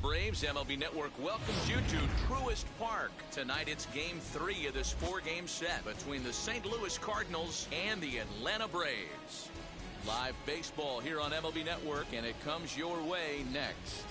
Braves, MLB Network welcomes you to Truist Park. Tonight it's Game 3 of this 4-game set between the St. Louis Cardinals and the Atlanta Braves. Live baseball here on MLB Network, and it comes your way next.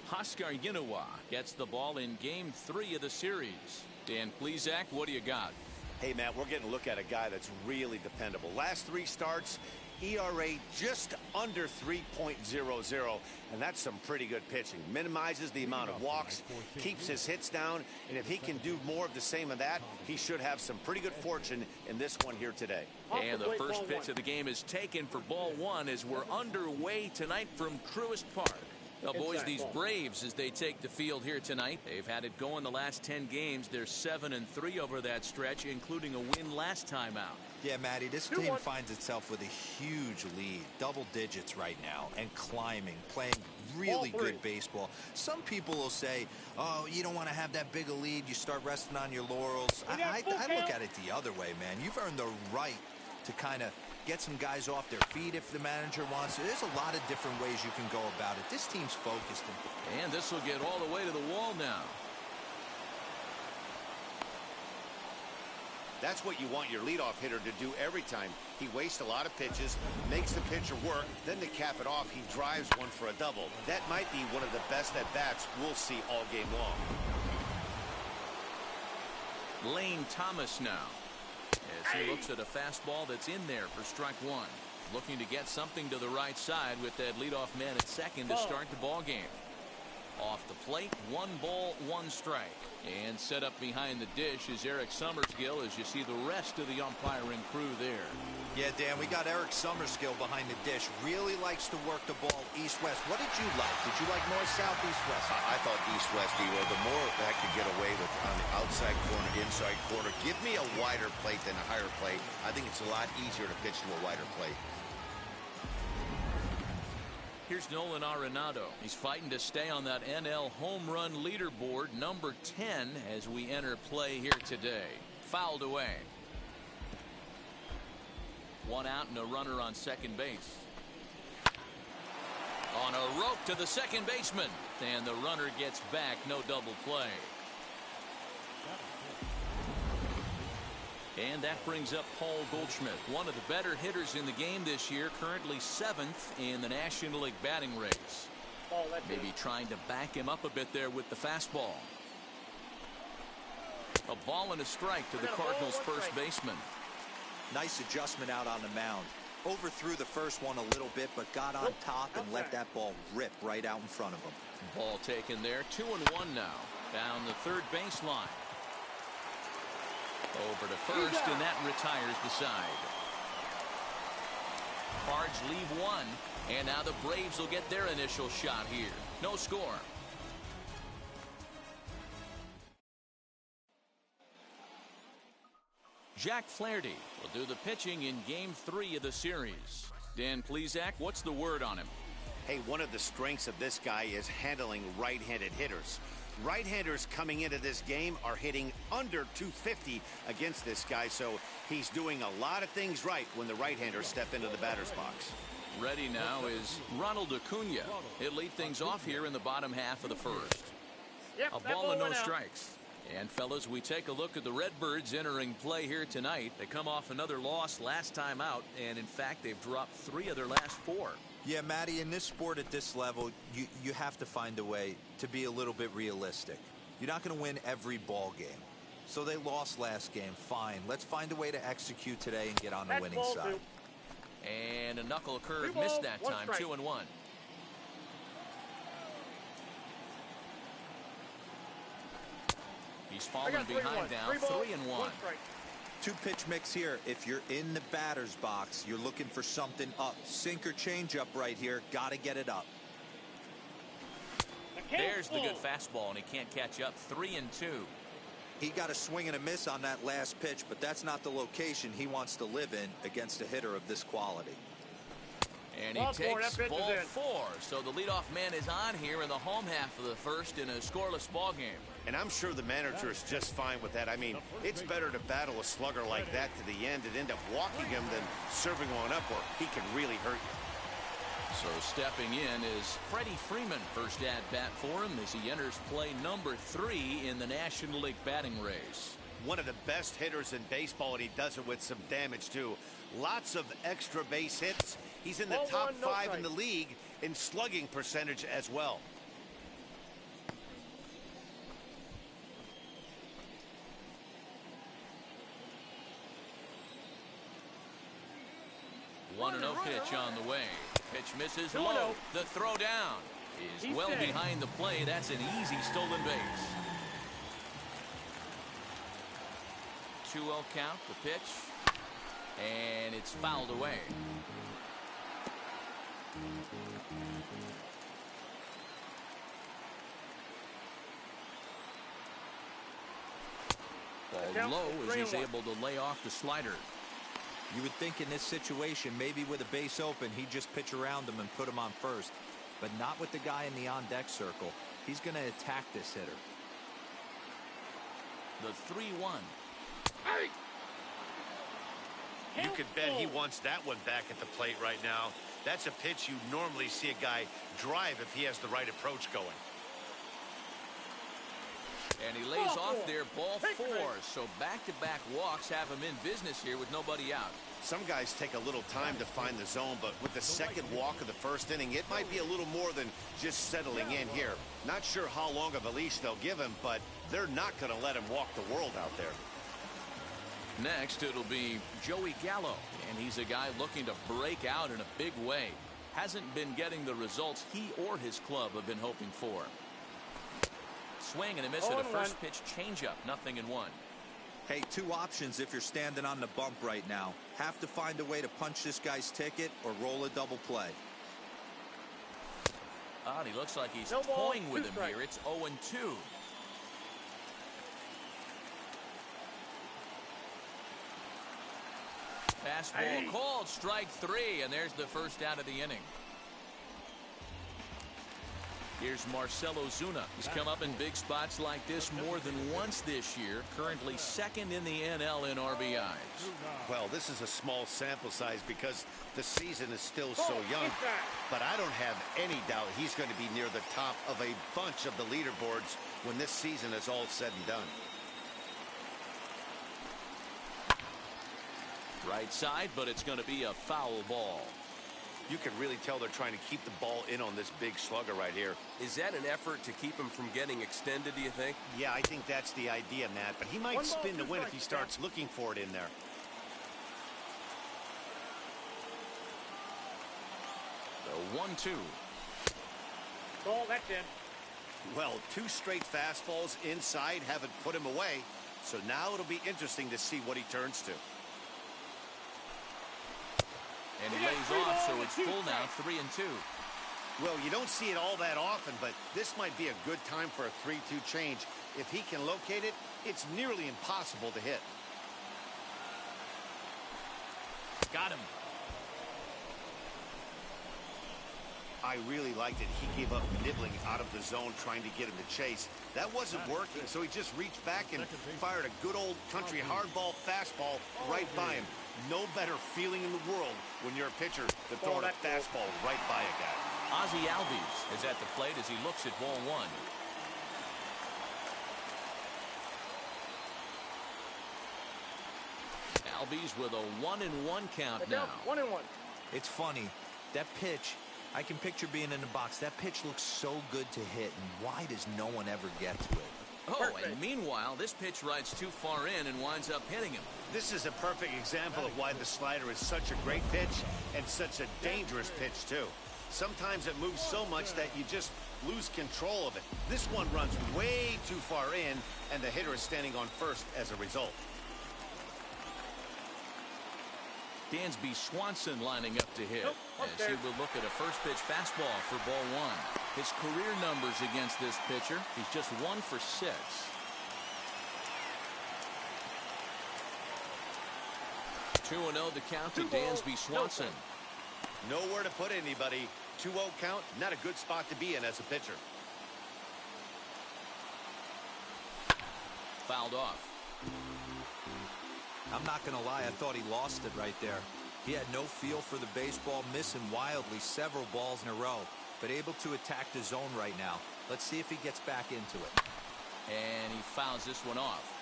Huascar Ynoa gets the ball in Game 3 of the series. Dan Plesac, what do you got? Hey, Matt, we're getting a look at a guy that's really dependable. Last 3 starts, ERA just under 3.00, and that's some pretty good pitching. Minimizes the amount of walks, keeps his hits down, and if he can do more of the same of that, he should have some pretty good fortune in this one here today. And the first pitch of the game is taken for ball 1 as we're underway tonight from Truist Park. Well, boys, these Braves, as they take the field here tonight, they've had it going the last 10 games. They're 7-3 over that stretch, including a win last time out. Yeah, Matty, this team finds itself with a huge lead, double digits right now, and climbing, playing really good baseball. Some people will say, oh, you don't want to have that big a lead. You start resting on your laurels. I look at it the other way, man. You've earned the right to kind of get some guys off their feet if the manager wants to. There's a lot of different ways you can go about it. This team's focused. And this will get all the way to the wall now. That's what you want your leadoff hitter to do every time. He wastes a lot of pitches, makes the pitcher work, then to cap it off, he drives one for a double. That might be one of the best at-bats we'll see all game long. Lane Thomas now, as he looks at a fastball that's in there for strike 1. Looking to get something to the right side with that leadoff man at second to start the ball game. Off the plate, 1 ball, 1 strike. And set up behind the dish is Eric Summerskill as you see the rest of the umpiring crew there. Yeah, Dan, we got Eric Summerskill behind the dish. Really likes to work the ball east-west. What did you like? Did you like north-south, east-west? I thought east-west, D-Roll. The more that could get away with on the outside corner, inside corner. Give me a wider plate than a higher plate. I think it's a lot easier to pitch to a wider plate. Here's Nolan Arenado. He's fighting to stay on that NL home run leaderboard, number 10, as we enter play here today. Fouled away. 1 out and a runner on second base. On a rope to the second baseman, and the runner gets back. No double play. And that brings up Paul Goldschmidt, one of the better hitters in the game this year, currently 7th in the National League batting race. Maybe trying to back him up a bit there with the fastball. A ball and a strike to the Cardinals' first baseman. Nice adjustment out on the mound. Overthrew the first one a little bit, but got on top and let that ball rip right out in front of him. Ball taken there, 2-1 now. Down the third baseline. Over to first, and that retires the side. Cards leave 1, and now the Braves will get their initial shot here. No score. Jack Flaherty will do the pitching in Game 3 of the series. Dan Plesac, what's the word on him? Hey, one of the strengths of this guy is handling right-handed hitters. Right-handers coming into this game are hitting under 250 against this guy, so he's doing a lot of things right when the right-handers step into the batter's box. Ready now is Ronald Acuna. He'll lead things off here in the bottom half of the first. A ball and no strikes. And fellas, we take a look at the Redbirds entering play here tonight. They come off another loss last time out, and in fact they've dropped 3 of their last 4. Yeah, Matty, in this sport at this level, you have to find a way to be a little bit realistic. You're not going to win every ball game. So they lost last game. Fine. Let's find a way to execute today and get on the winning side. And a knuckle curve missed that time. 2-1. He's falling behind now. 3-1. 2-pitch mix here. If you're in the batter's box, you're looking for something up. Sinker changeup right here. Got to get it up. There's the good fastball, and he can't catch up. 3-2. He got a swing and a miss on that last pitch, but that's not the location he wants to live in against a hitter of this quality. And he takes ball 4. So the leadoff man is on here in the home half of the first in a scoreless ball game. And I'm sure the manager is just fine with that. I mean, it's better to battle a slugger like that to the end and end up walking him than serving one up where he can really hurt you. So stepping in is Freddie Freeman, first at bat for him as he enters play number 3 in the National League batting race. One of the best hitters in baseball, and he does it with some damage too. Lots of extra base hits. He's in the top 5 in the league in slugging percentage as well. One and 0 pitch on the way. Pitch misses low. The throw down is well behind the play. That's an easy stolen base. 2-0 count, the pitch. And it's fouled away. Ball low as he's able to lay off the slider. You would think in this situation, maybe with a base open, he'd just pitch around him and put him on first. But not with the guy in the on-deck circle. He's going to attack this hitter. The 3-1. You could bet he wants that one back at the plate right now. That's a pitch you normally see a guy drive if he has the right approach going. And he lays off there, ball 4. So back-to-back walks have him in business here with nobody out. Some guys take a little time to find the zone, but with the second walk of the first inning, it might be a little more than just settling in here. Not sure how long of a leash they'll give him, but they're not going to let him walk the world out there. Next, it'll be Joey Gallo, and he's a guy looking to break out in a big way. Hasn't been getting the results he or his club have been hoping for. Swing and a miss at a first pitch changeup, 0-1. Hey, 2 options if you're standing on the bump right now. Have to find a way to punch this guy's ticket or roll a double play. And he looks like he's toying with him here. It's 0-2. Fastball called, strike 3, and there's the first out of the inning. Here's Marcell Ozuna. He's come up in big spots like this more than once this year. Currently second in the NL in RBIs. Well, this is a small sample size because the season is still so young. But I don't have any doubt he's going to be near the top of a bunch of the leaderboards when this season is all said and done. Right side, but it's going to be a foul ball. You can really tell they're trying to keep the ball in on this big slugger right here. Is that an effort to keep him from getting extended, do you think? Yeah, I think that's the idea, Matt. But he might spin to win if he starts looking for it in there. The 1-2. Ball, that's in. Well, 2 straight fastballs inside haven't put him away. So now it'll be interesting to see what he turns to. And he lays off, so it's full now, 3-2. Well, you don't see it all that often, but this might be a good time for a 3-2 change. If he can locate it, it's nearly impossible to hit. Got him. I really liked it. He gave up nibbling out of the zone trying to get him to chase. That wasn't working, so he just reached back and fired a good old country hardball fastball right by him. No better feeling in the world when you're a pitcher than throwing a fastball right by a guy. Ozzie Albies is at the plate as he looks at ball 1. Albies with a 1-1 count now. 1-1. It's funny. That pitch, I can picture being in the box. That pitch looks so good to hit, and why does no one ever get to it? Oh, and meanwhile, this pitch rides too far in and winds up hitting him. This is a perfect example of why the slider is such a great pitch and such a dangerous pitch, too. Sometimes it moves so much that you just lose control of it. This one runs way too far in, and the hitter is standing on first as a result. Dansby Swanson lining up to hit as he will look at a first pitch fastball for ball 1. His career numbers against this pitcher, he's just 1 for 6. Two 2-0 the count to Dansby Swanson. Nowhere to put anybody. 2-0 count, not a good spot to be in as a pitcher. Fouled off. I'm not going to lie, I thought he lost it right there. He had no feel for the baseball, missing wildly several balls in a row, but able to attack the zone right now. Let's see if he gets back into it. And he fouls this one off.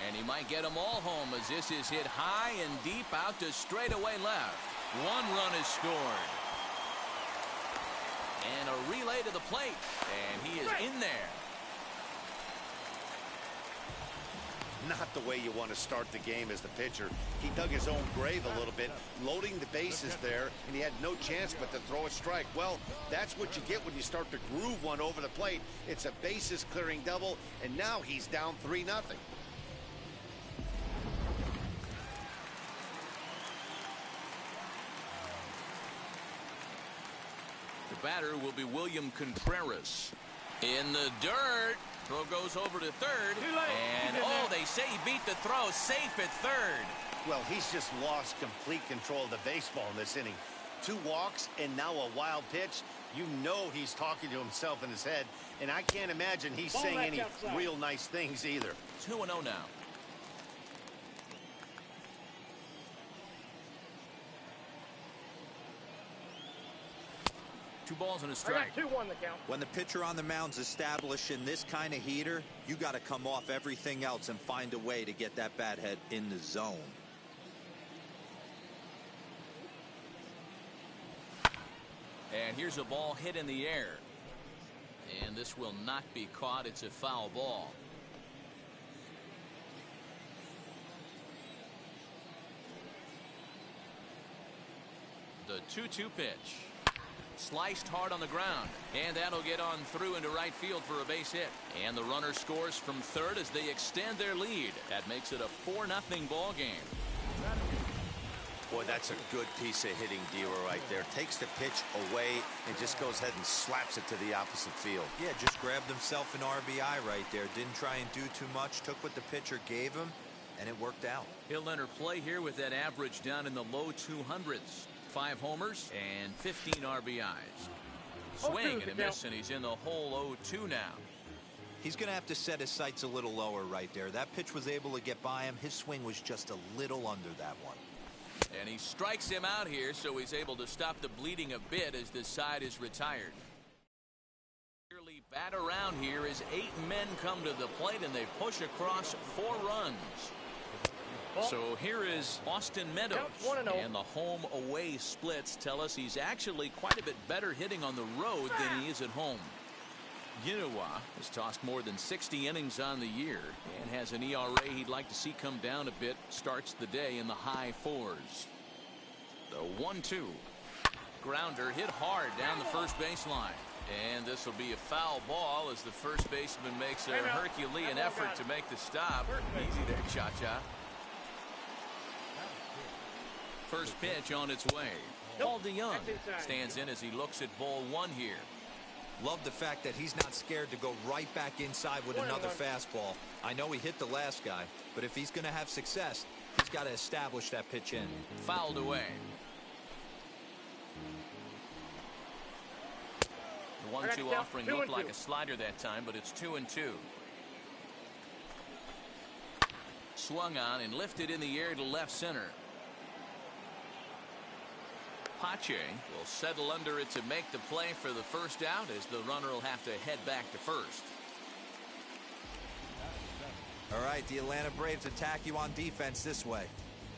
And he might get them all home as this is hit high and deep out to straightaway left. 1 run is scored. And a relay to the plate. And he is in there. Not the way you want to start the game as the pitcher. He dug his own grave a little bit, loading the bases there, and he had no chance but to throw a strike. Well, that's what you get when you start to groove one over the plate. It's a bases clearing double, and now he's down 3-0. The batter will be William Contreras. In the dirt. Throw goes over to third. And, oh, they say he beat the throw. Safe at third. Well, he's just lost complete control of the baseball in this inning. 2 walks and now a wild pitch. You know he's talking to himself in his head. And I can't imagine he's saying any real nice things either. 2-0 now. 2 balls and a strike. I got 2-1 the count. When the pitcher on the mound's establishing this kind of heater, you got to come off everything else and find a way to get that bat head in the zone. And here's a ball hit in the air. And this will not be caught. It's a foul ball. The 2-2 pitch. Sliced hard on the ground, and that'll get on through into right field for a base hit. And the runner scores from third as they extend their lead. That makes it a 4-0 ball game. Boy, that's a good piece of hitting, Dero, right there. Takes the pitch away and just goes ahead and slaps it to the opposite field. Yeah, just grabbed himself an RBI right there. Didn't try and do too much. Took what the pitcher gave him, and it worked out. He'll enter play here with that average down in the low 200s. 5 homers and 15 RBIs. Swing and a miss, and he's in the hole 0-2 now. He's going to have to set his sights a little lower right there. That pitch was able to get by him. His swing was just a little under that one. And he strikes him out here, so he's able to stop the bleeding a bit as this side is retired. Nearly bat around here as 8 men come to the plate, and they push across 4 runs. So here is Austin Meadows, and the home-away splits tell us he's actually quite a bit better hitting on the road than he is at home. Yinua has tossed more than 60 innings on the year and has an ERA he'd like to see come down a bit. Starts the day in the high 4s. The 1-2. Grounder hit hard down the first baseline. And this will be a foul ball as the first baseman makes a Herculean effort to make the stop. Easy there, Cha-Cha. First pitch on its way. Paul DeYoung stands in as he looks at ball 1 here. Love the fact that he's not scared to go right back inside with another fastball. I know he hit the last guy, but if he's going to have success, he's got to establish that pitch in. Fouled away. The 1-2 offering looked like a slider that time, but it's 2-2. Swung on and lifted in the air to left center. Pache will settle under it to make the play for the first out as the runner will have to head back to first. All right, the Atlanta Braves attack you on defense this way.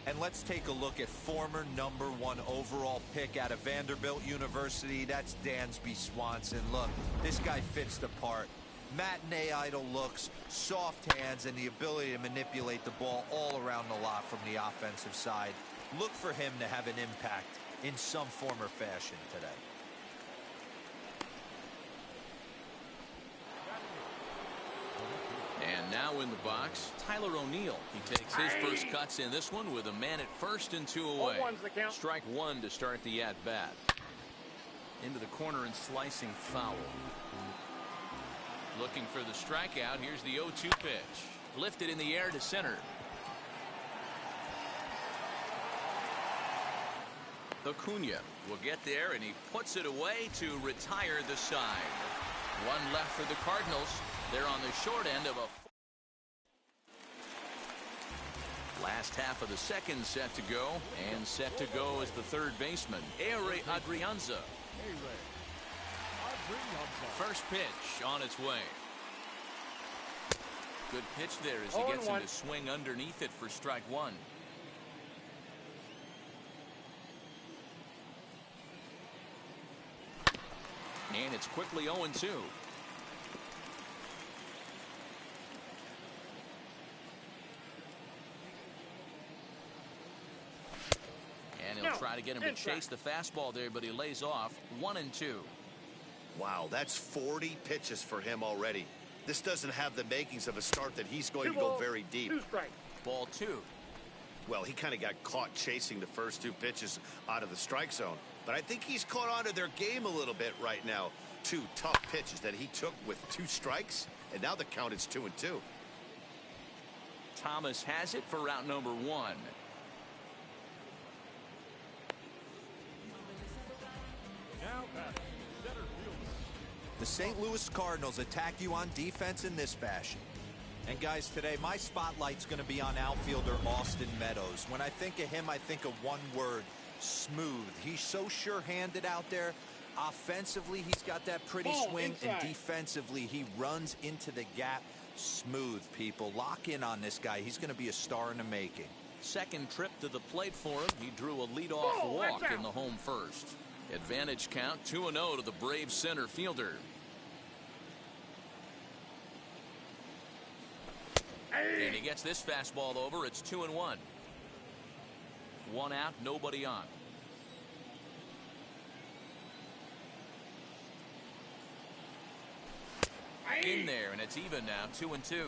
And let's take a look at former #1 overall pick out of Vanderbilt University. That's Dansby Swanson. Look, this guy fits the part. Matinee idol looks, soft hands, and the ability to manipulate the ball all around the lot from the offensive side. Look for him to have an impact in some form or fashion today. And now in the box, Tyler O'Neill. He takes his first cuts in this one with a man at first and 2 away. Strike 1 to start the at-bat. Into the corner and slicing foul. Looking for the strikeout. Here's the 0-2 pitch. Lifted in the air to center. Acuna will get there, and he puts it away to retire the side. One left for the Cardinals. They're on the short end of a last half of the second set to go, and set to go is the third baseman, Adrianza. First pitch on its way. Good pitch there as he gets him to swing underneath it for strike one. And it's quickly 0-2. And he'll try to get him to chase the fastball there, but he lays off. 1-2. Wow, that's 40 pitches for him already. This doesn't have the makings of a start that he's going to go very deep. Ball 2. Well, he kind of got caught chasing the first 2 pitches out of the strike zone. But I think he's caught on to their game a little bit right now. 2 tough pitches that he took with 2 strikes, and now the count is 2-2. Thomas has it for route number 1. The St. Louis Cardinals attack you on defense in this fashion. And guys, today my spotlight's going to be on outfielder Austin Meadows. When I think of him, I think of one word: smooth. He's so sure-handed out there. Offensively, he's got that pretty swing, and defensively, he runs into the gap. Smooth, people. Lock in on this guy. He's going to be a star in the making. Second trip to the plate for him. He drew a leadoff walk in the home first. Advantage count 2-0 to the Braves center fielder. And he gets this fastball over. It's 2-1. 1 out, nobody on. In there, and it's even now, 2-2.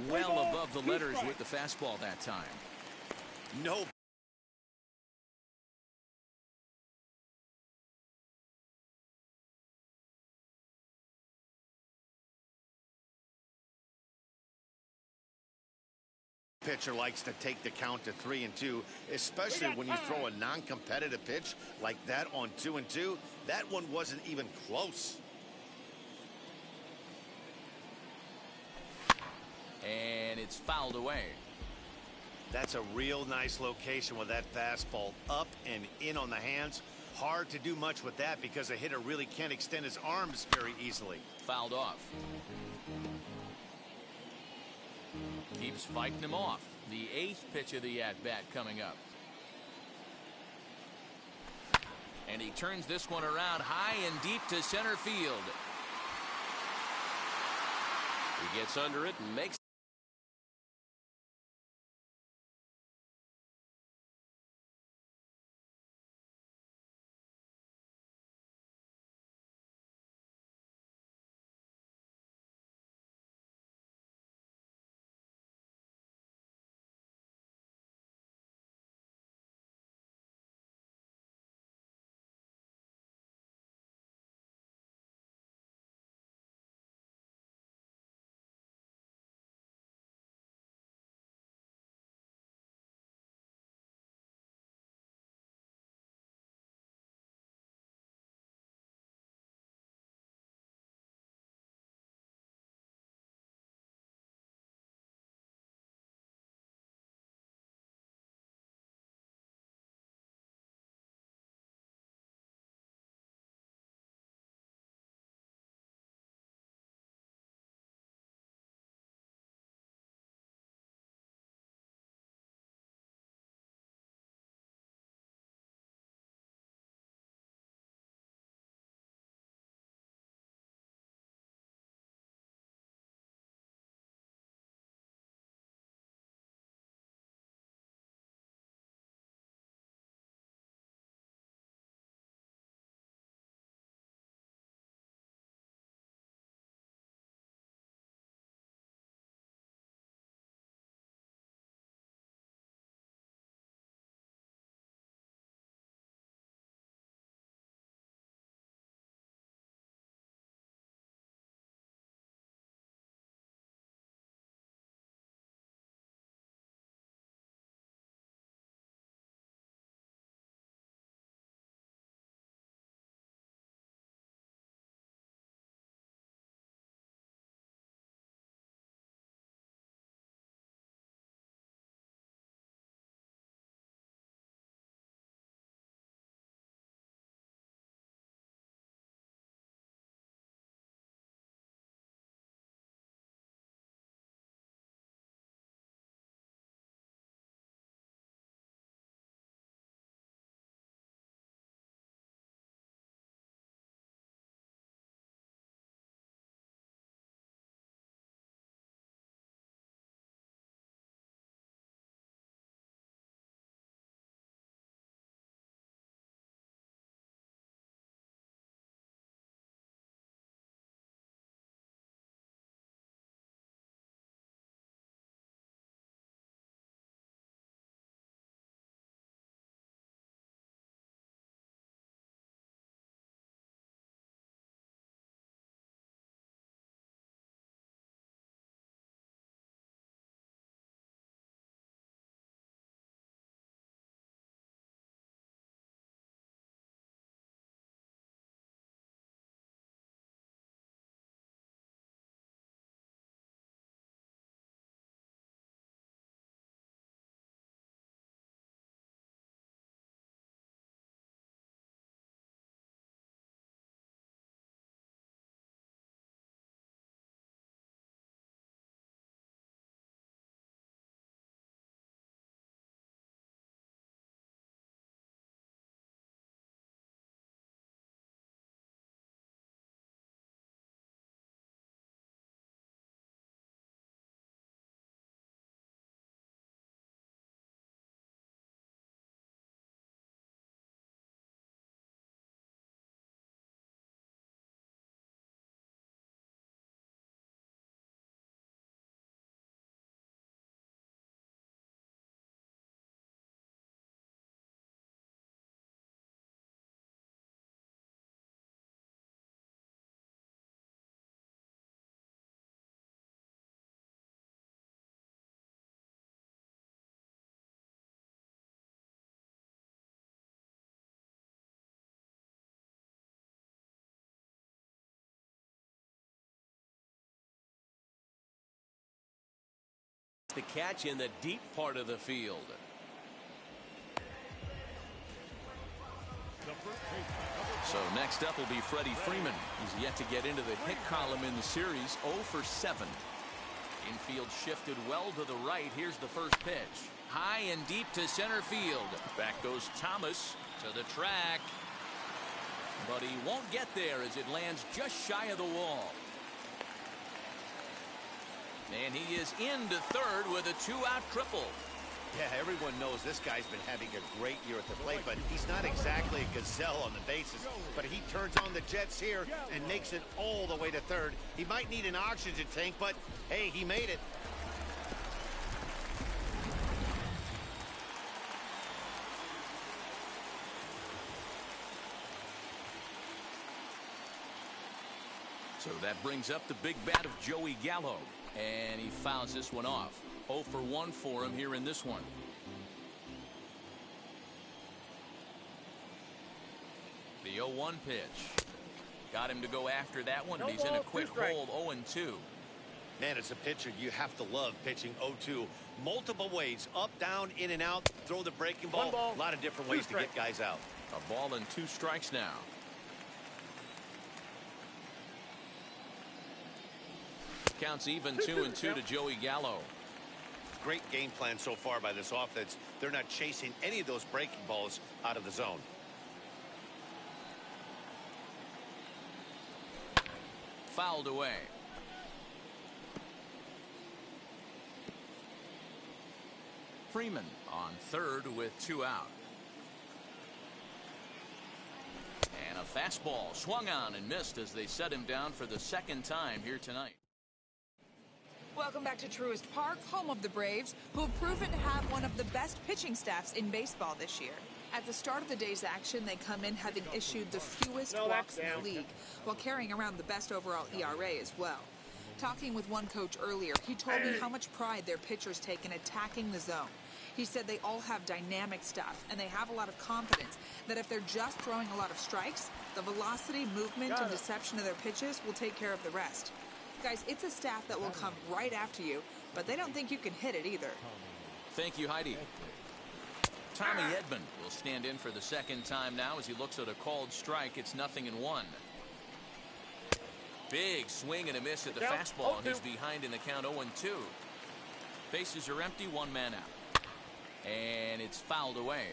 Well above the letters with the fastball that time. No pitcher likes to take the count to 3-2, especially when you throw a non-competitive pitch like that on 2-2. That one wasn't even close. And it's fouled away. That's a real nice location with that fastball up and in on the hands. Hard to do much with that because a hitter really can't extend his arms very easily. Fouled off. Keeps fighting him off. The 8th pitch of the at-bat coming up. And he turns this one around high and deep to center field. He gets under it and makes the catch in the deep part of the field. So next up will be Freddie Freeman. He's yet to get into the hit column in the series, 0 for 7. Infield shifted well to the right. Here's the first pitch. High and deep to center field. Back goes Thomas to the track. But he won't get there as it lands just shy of the wall. And he is into third with a 2-out triple. Yeah, everyone knows this guy's been having a great year at the plate, but he's not exactly a gazelle on the bases. But he turns on the jets here and makes it all the way to third. He might need an oxygen tank, but hey, he made it. So that brings up the big bat of Joey Gallo. And he fouls this one off. 0 for 1 for him here in this one. The 0-1 pitch. Got him to go after that one, and he's in a quick hole, 0-2. Man, as a pitcher, you have to love pitching 0-2. Multiple ways, up, down, in and out, throw the breaking ball. A lot of different ways to get guys out. A ball and 2 strikes now. Counts even 2-2 to Joey Gallo. Great game plan so far by this offense. They're not chasing any of those breaking balls out of the zone. Fouled away. Freeman on third with 2 out. And a fastball swung on and missed as they set him down for the second time here tonight. Welcome back to Truist Park, home of the Braves, who have proven to have one of the best pitching staffs in baseball this year. At the start of the day's action, they come in having issued the fewest walks in the league, while carrying around the best overall ERA as well. Talking with one coach earlier, he told me how much pride their pitchers take in attacking the zone. He said they all have dynamic stuff, and they have a lot of confidence that if they're just throwing a lot of strikes, the velocity, movement, and deception of their pitches will take care of the rest. Guys, it's a staff that will come right after you, but they don't think you can hit it either. Thank you, Heidi. Tommy Edman will stand in for the second time now as he looks at a called strike. It's 0-1. Big swing and a miss at the fastball. He's behind in the count 0-2. Bases are empty, 1 man out. And it's fouled away.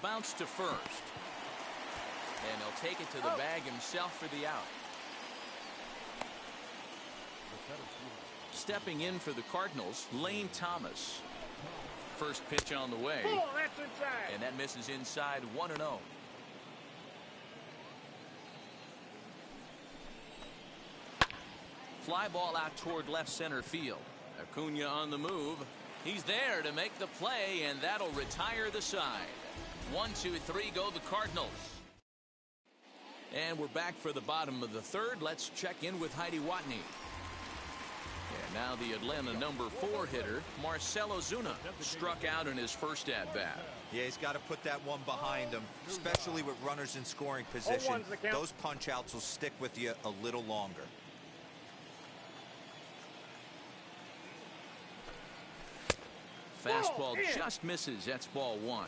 Bounce to first. And he'll take it to the bag himself for the out. Stepping in for the Cardinals, Lane Thomas. First pitch on the way. And that misses inside, 1-0. Fly ball out toward left center field. Acuna on the move. He's there to make the play, and that'll retire the side. 1, 2, 3 go the Cardinals. And we're back for the bottom of the third. Let's check in with Heidi Watney. And now the Atlanta number 4 hitter, Marcell Ozuna, struck out in his first at-bat. Yeah, he's got to put that one behind him, especially with runners in scoring position. Those punch-outs will stick with you a little longer. Fastball just misses. That's ball 1.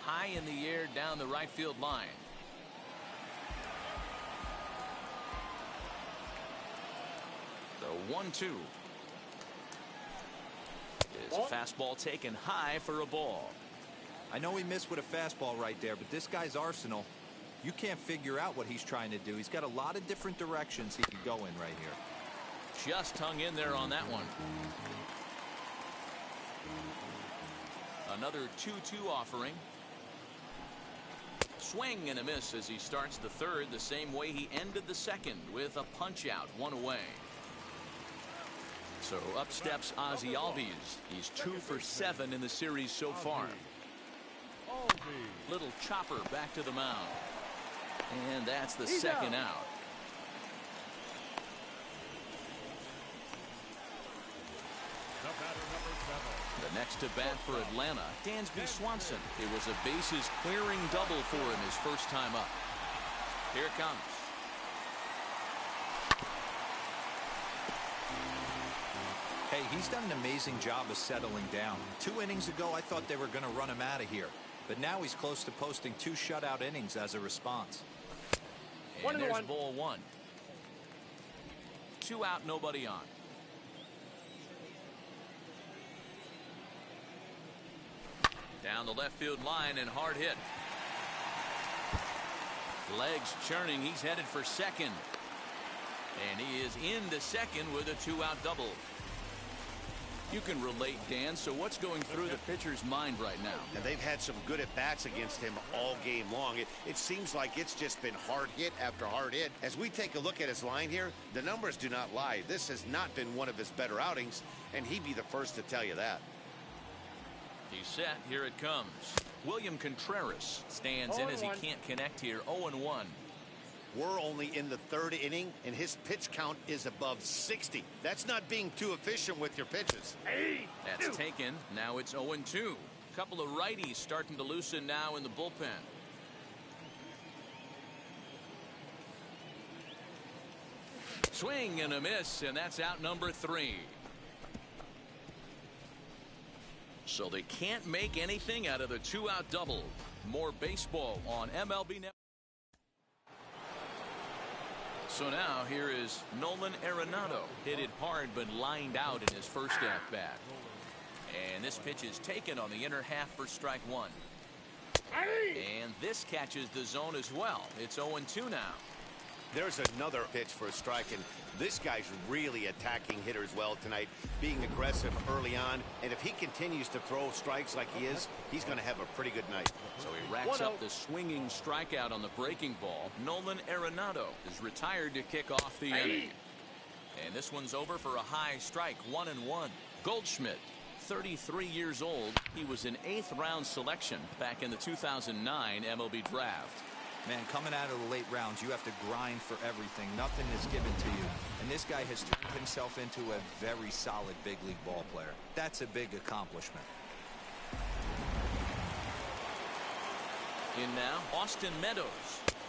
High in the air down the right field line. The 1-2 is a fastball taken high for a ball. I know he missed with a fastball right there, but this guy's arsenal, you can't figure out what he's trying to do. He's got a lot of different directions he can go in right here. Just hung in there on that one. Another 2-2 offering. Swing and a miss as he starts the third the same way he ended the second with a punch out, 1 away. So up steps Ozzie Albies. He's 2 for 7 in the series so far. Little chopper back to the mound. And that's the second out. The next to bat for Atlanta, Dansby Swanson. It was a bases clearing double for him his first time up. Here it comes. Hey, he's done an amazing job of settling down. 2 innings ago, I thought they were going to run him out of here. But now he's close to posting 2 shutout innings as a response. And there's ball 1. 2 out, nobody on. Down the left field line and hard hit. Legs churning. He's headed for second. And he is into second with a 2-out double. You can relate, Dan. So what's going through the pitcher's mind right now? And they've had some good at-bats against him all game long. It seems like it's just been hard hit after hard hit. As we take a look at his line here, the numbers do not lie. This has not been one of his better outings, and he'd be the first to tell you that. He's set. Here it comes. William Contreras stands in as he can't connect here. 0-1. We're only in the 3rd inning, and his pitch count is above 60. That's not being too efficient with your pitches. That's taken. Now it's 0-2. Couple of righties starting to loosen now in the bullpen. Swing and a miss, and that's out number 3. So they can't make anything out of the 2-out double. More baseball on MLB Network. So now here is Nolan Arenado. Hit it hard but lined out in his first at-bat. And this pitch is taken on the inner half for strike 1. And this catches the zone as well. It's 0-2 now. There's another pitch for a strike, and this guy's really attacking hitters well tonight, being aggressive early on. And if he continues to throw strikes like he is, he's going to have a pretty good night. So he racks up the swinging strikeout on the breaking ball. Nolan Arenado is retired to kick off the inning. And this one's over for a high strike, 1-1. Goldschmidt, 33 years old. He was an 8th round selection back in the 2009 MLB draft. Man, coming out of the late rounds, you have to grind for everything. Nothing is given to you. And this guy has turned himself into a very solid big league ball player. That's a big accomplishment. In now, Austin Meadows,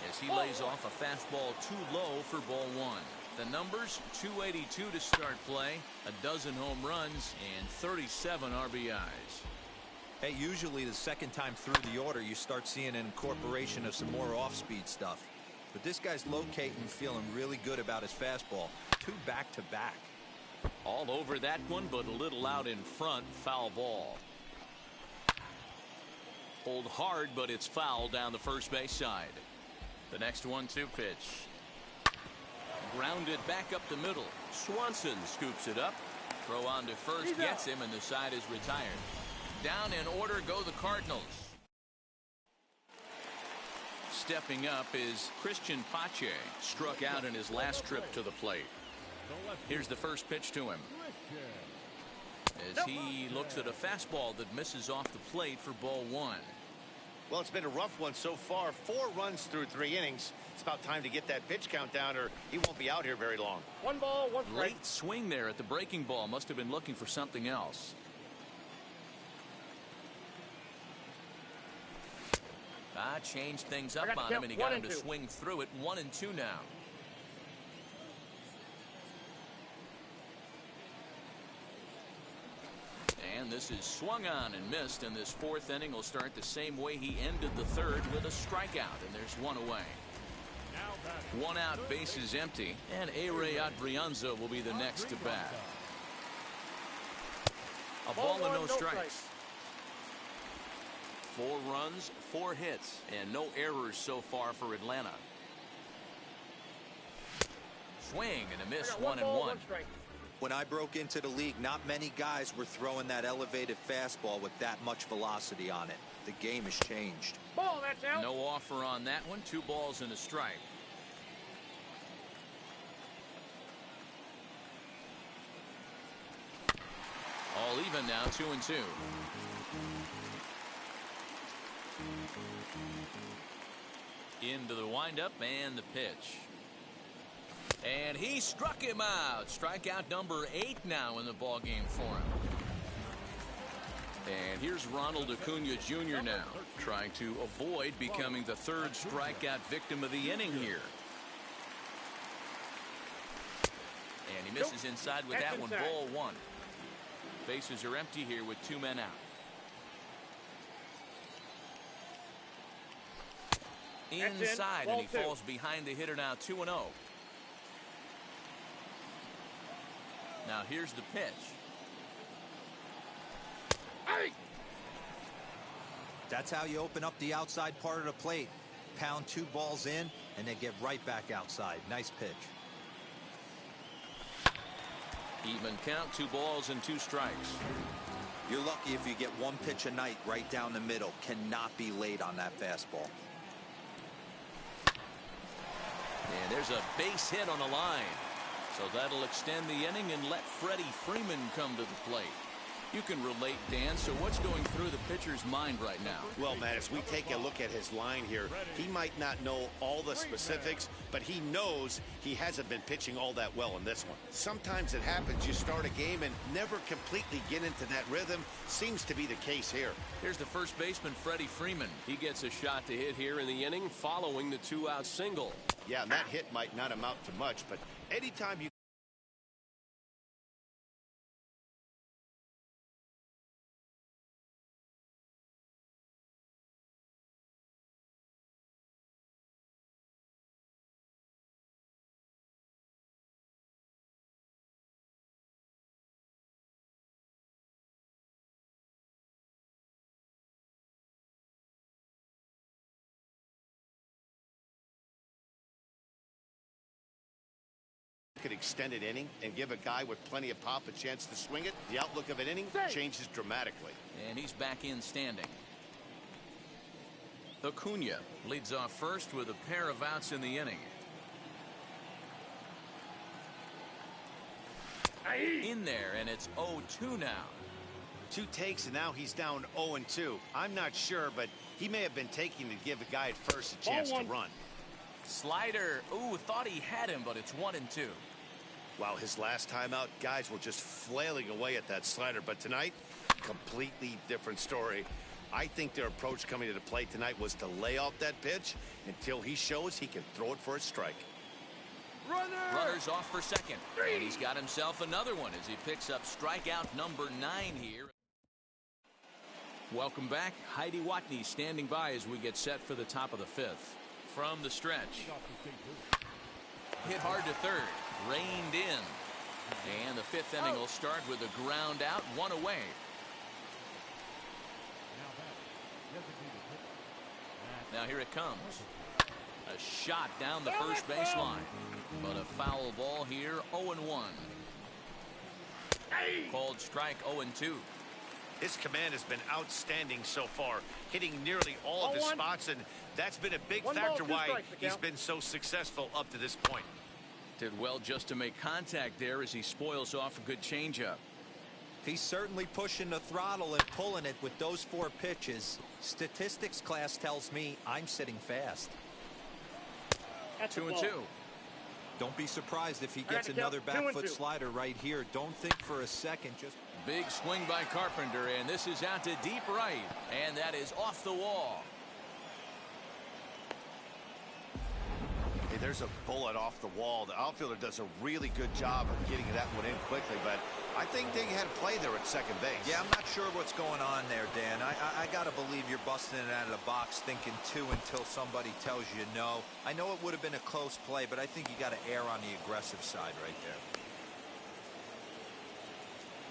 as he lays off a fastball too low for ball 1. The numbers, 282 to start play, a dozen home runs, and 37 RBIs. Hey, usually the second time through the order, you start seeing an incorporation of some more off-speed stuff. But this guy's locating, feeling really good about his fastball. 2 back-to-back. All over that one, but a little out in front. Foul ball. Hold hard, but it's foul down the first base side. The next 1-2 pitch. Grounded back up the middle. Swanson scoops it up. Throw on to first, gets him, and the side is retired. Down in order go the Cardinals. Stepping up is Christian Pache. Struck out in his last trip to the plate. Here's the first pitch to him. As he looks at a fastball that misses off the plate for ball 1. Well, it's been a rough one so far. 4 runs through 3 innings. It's about time to get that pitch count down, or he won't be out here very long. 1 ball, 1 strike. Late swing there at the breaking ball. Must have been looking for something else. Changed things up on him, and he got him to swing through it. 1-2 now. And this is swung on and missed, and this 4th inning will start the same way he ended the 3rd with a strikeout, and there's 1 away. 1 out, bases empty, and A-Ray Adrianza will be the next to bat. A ball and no strikes. 4 runs, 4 hits, and no errors so far for Atlanta. Swing and a miss, 1-1. When I broke into the league, not many guys were throwing that elevated fastball with that much velocity on it. The game has changed. Ball, that's out. No offer on that one. 2 balls and a strike. All even now, 2-2. Into the windup and the pitch. And he struck him out. Strikeout number 8 now in the ballgame for him. And here's Ronald Acuna Jr. now, trying to avoid becoming the 3rd strikeout victim of the inning here. And he misses inside with that one, ball 1. Bases are empty here with 2 men out. Inside, and he falls behind the hitter now, 2-0. Now here's the pitch. That's how you open up the outside part of the plate. Pound 2 balls in and then get right back outside. Nice pitch. Even count, 2 balls and 2 strikes. You're lucky if you get 1 pitch a night right down the middle. Cannot be late on that fastball. And there's a base hit on the line. So that'll extend the inning and let Freddie Freeman come to the plate. You can relate, Dan. So what's going through the pitcher's mind right now? Well, Matt, as we take a look at his line here, he might not know all the specifics, but he knows he hasn't been pitching all that well in this one. Sometimes it happens. You start a game and never completely get into that rhythm. Seems to be the case here. Here's the first baseman, Freddie Freeman. He gets a shot to hit here in the inning following the 2-out single. Yeah, and that hit might not amount to much, but anytime you could extend an inning and give a guy with plenty of pop a chance to swing it, the outlook of an inning changes dramatically. And he's back in standing. Acuna leads off first with a pair of outs in the inning. In there, and it's 0-2 now. 2 takes, and now he's down 0-2. I'm not sure, but he may have been taking to give a guy at first a chance to run. Slider. Ooh, thought he had him, but it's 1-2. Wow, his last time out, guys were just flailing away at that slider. But tonight, completely different story. I think their approach coming to the plate tonight was to lay off that pitch until he shows he can throw it for a strike. Runners off for second. And he's got himself another one as he picks up strikeout number 9 here. Welcome back. Heidi Watney standing by as we get set for the top of the 5th. From the stretch. Hit hard to third. Reined in. And the 5th inning will start with a ground out, 1 away. Now here it comes. A shot down the first baseline. But a foul ball here, 0-1. Called strike, 0-2. His command has been outstanding so far, hitting nearly all of his spots, and that's been a big factor why he's been so successful up to this point. Did well just to make contact there as he spoils off a good changeup. He's certainly pushing the throttle and pulling it with those 4 pitches. Statistics class tells me I'm sitting fast. 2-2. Don't be surprised if he gets another back foot slider right here. Don't think for a second. Just big swing by Carpenter, and this is out to deep right, and that is off the wall. Hey, there's a bullet off the wall. The outfielder does a really good job of getting that one in quickly, but I think they had a play there at second base. Yeah, I'm not sure what's going on there, Dan. I got to believe you're busting it out of the box thinking 2 until somebody tells you no. I know it would have been a close play, but I think you got to err on the aggressive side right there.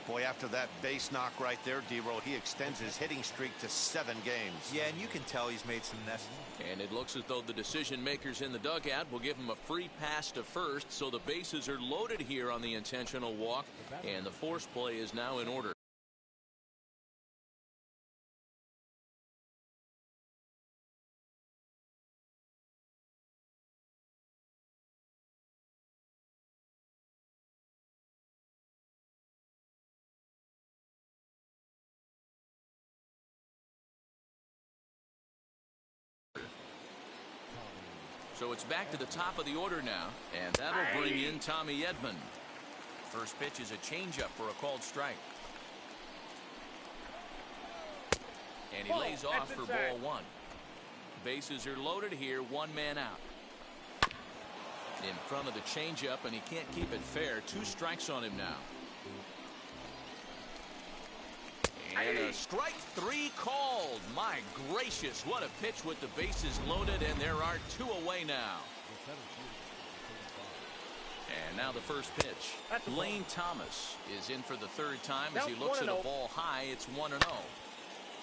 Boy, after that base knock right there, D-Roll, he extends his hitting streak to 7 games. Yeah, and you can tell he's made some necessary. And it looks as though the decision makers in the dugout will give him a free pass to first, so the bases are loaded here on the intentional walk, and the force play is now in order. So it's back to the top of the order now, and that'll bring in Tommy Edman. First pitch is a changeup for a called strike. And he lays off for ball one. Bases are loaded here, one man out. In front of the changeup, and he can't keep it fair. 2 strikes on him now. And a strike 3 called. My gracious, what a pitch with the bases loaded, and there are 2 away now. And now the first pitch. Lane Thomas is in for the 3rd time as he looks at a ball high. It's 1-0.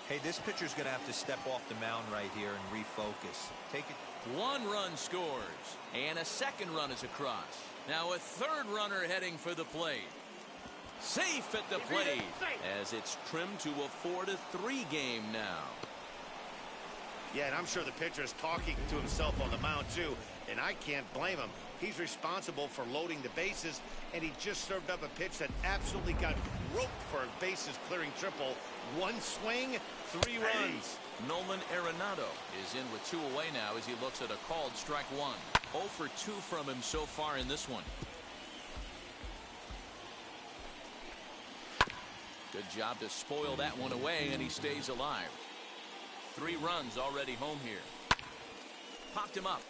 Hey, this pitcher's going to have to step off the mound right here and refocus. Take it. 1 run scores, and a 2nd run is across. Now a 3rd runner heading for the plate. Safe at the plate as it's trimmed to a 4-3 game now. Yeah, and I'm sure the pitcher is talking to himself on the mound too, and I can't blame him. He's responsible for loading the bases, and he just served up a pitch that absolutely got roped for a bases clearing triple. 1 swing, 3 runs. Nolan Arenado is in with 2 away now as he looks at a called strike 1. 0 for 2 from him so far in this one. Good job to spoil that one away, and he stays alive. 3 runs already home here. Popped him up.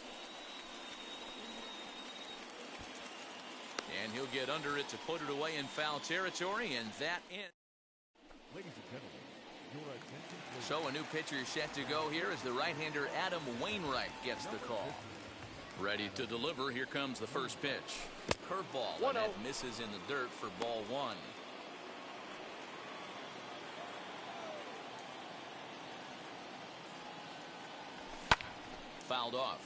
And he'll get under it to put it away in foul territory, and that ends. Ladies and gentlemen, your attention, please. So a new pitcher set to go here as the right-hander Adam Wainwright gets the call. Ready to deliver. Here comes the first pitch. Curveball, and that misses in the dirt for ball 1. Fouled off.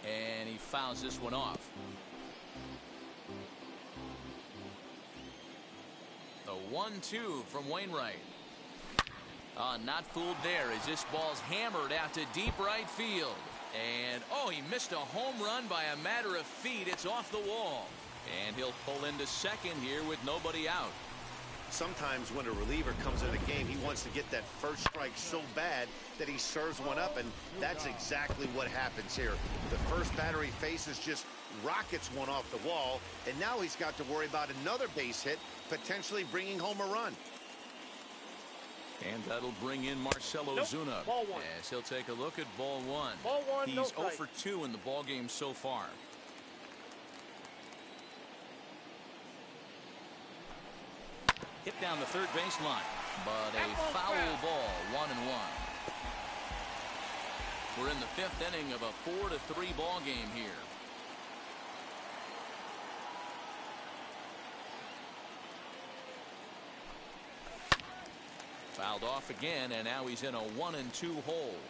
And he fouls this one off. The 1-2 from Wainwright. Not fooled there as this ball's hammered out to deep right field. And, he missed a home run by a matter of feet. It's off the wall. And he'll pull into second here with nobody out. Sometimes when a reliever comes in the game, he wants to get that first strike so bad that he serves one up, and that's exactly what happens here. The first batter he faces just rockets one off the wall, and now he's got to worry about another base hit, potentially bringing home a run. And that'll bring in Marcelo Zuna as he'll take a look at ball 1. He's 0 for 2 in the ball game so far. Hit down the third baseline, but a foul ball, 1-1. We're in the 5th inning of a 4-3 ball game here. Fouled off again, and now he's in a 1-2 hole.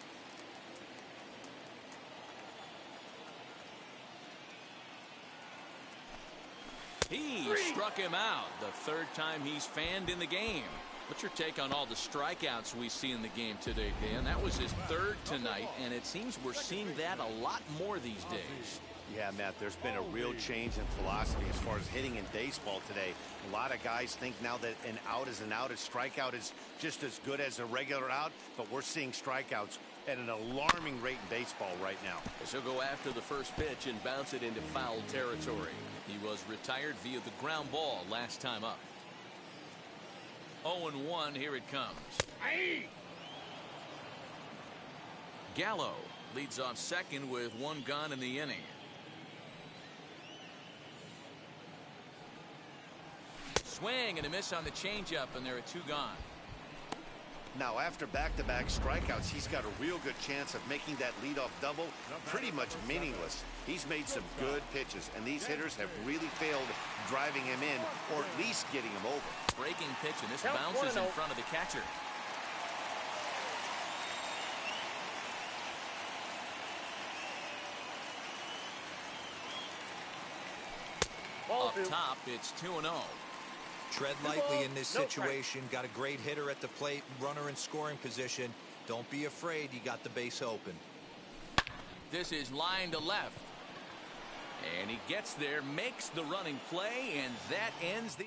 He struck him out the 3rd time he's fanned in the game. What's your take on all the strikeouts we see in the game today, Dan? That was his 3rd tonight, and it seems we're seeing that a lot more these days. Yeah, Matt, there's been a real change in philosophy as far as hitting in baseball today. A lot of guys think now that an out is an out. A strikeout is just as good as a regular out, but we're seeing strikeouts at an alarming rate in baseball right now. As he'll go after the first pitch and bounce it into foul territory. He was retired via the ground ball last time up. 0-1, here it comes. Gallo leads off second with 1 gone in the inning. Swing and a miss on the changeup, and there are 2 gone. Now, after back-to-back strikeouts, he's got a real good chance of making that leadoff double pretty much meaningless. He's made some good pitches, and these hitters have really failed driving him in or at least getting him over. Breaking pitch, and this bounces in front of the catcher. Up top, it's 2-0. Tread lightly in this situation. Got a great hitter at the plate, runner in scoring position. Don't be afraid, you got the base open. This is line to left. And he gets there, makes the running play, and that ends the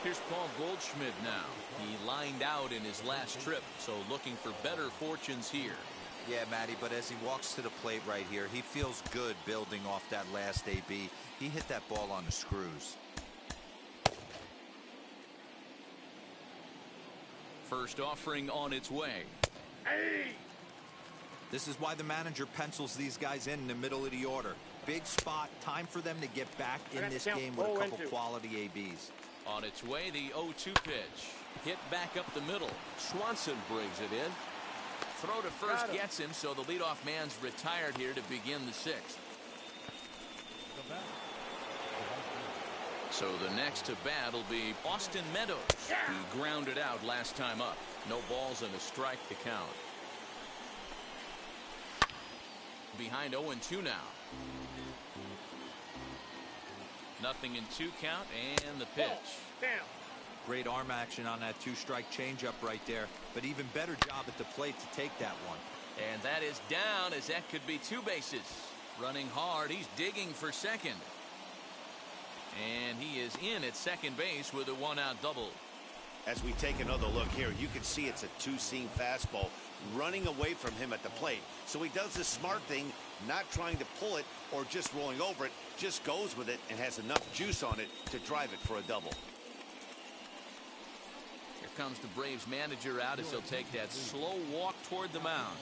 Here's Paul Goldschmidt now. He lined out in his last trip, so looking for better fortunes here. Yeah, Matty, but as he walks to the plate right here, he feels good building off that last AB. He hit that ball on the screws. First offering on its way. Hey! This is why the manager pencils these guys in the middle of the order. Big spot, time for them to get back in this game with a couple quality ABs. On its way, the 0-2 pitch. Hit back up the middle. Swanson brings it in. Throw to first gets him, so the leadoff man's retired here to begin the sixth. So the next to bat will be Austin Meadows. He grounded out last time up. No balls and a strike to count. Behind 0-2 now. Nothing in 2 count, and the pitch. Great arm action on that 2-strike changeup right there, but even better job at the plate to take that one. And that is down, as that could be 2 bases. Running hard, he's digging for second. And he is in at second base with a 1-out double. As we take another look here, you can see it's a 2-seam fastball running away from him at the plate. So he does the smart thing, not trying to pull it or just rolling over it, just goes with it and has enough juice on it to drive it for a double. Here comes the Braves manager out as he'll take that slow walk toward the mound.